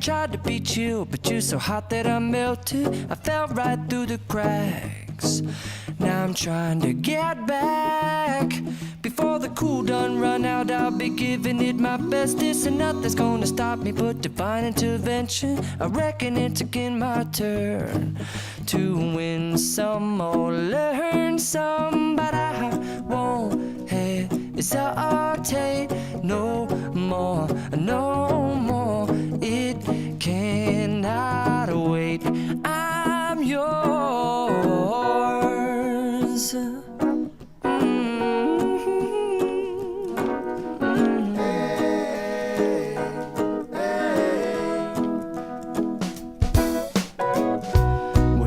tried to be chill, but you're so hot that I melted. I fell right through the cracks. Now I'm trying to get back. Before the cool done run out, I'll be giving it my bestest, and nothing's gonna stop me but divine intervention. I reckon it's again my turn to win some or learn some, but I won't hesitate no more, no more. It cannot wait. I'm yours.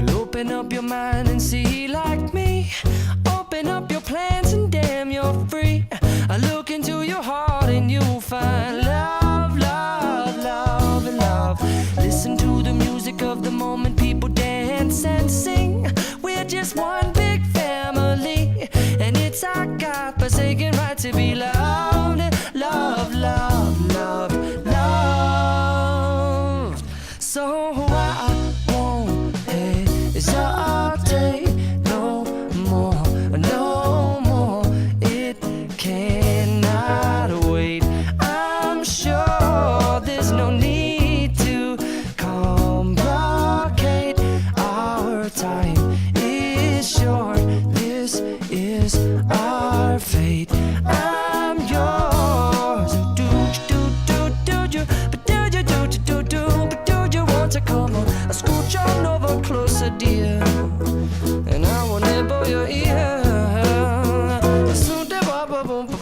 Open up your mind and see like me. Open up your plans and damn, you're free. I look into your heart and you'll find love, love, love, and love. Listen to the music of the moment, people dance and sing. We're just one big family, and it's our God-forsaken right to be loved, loved, loved, loved, loved. So I won't hesitate no more, no more. It cannot wait. I'm sure there's no need to complicate. Our time is short. This is our fate. I'm yours. Do you, but do you, but do you want to come on? I scooch on over closer, dear, and I will nibble your ear. Soon to boom, boom, boom, boom.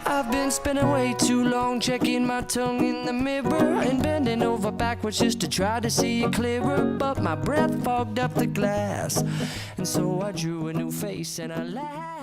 I've been spending way too long checking my tongue in the mirror and bending over backwards just to try to see it clearer, but my breath fogged up the glass, and so I drew a new face and I laughed.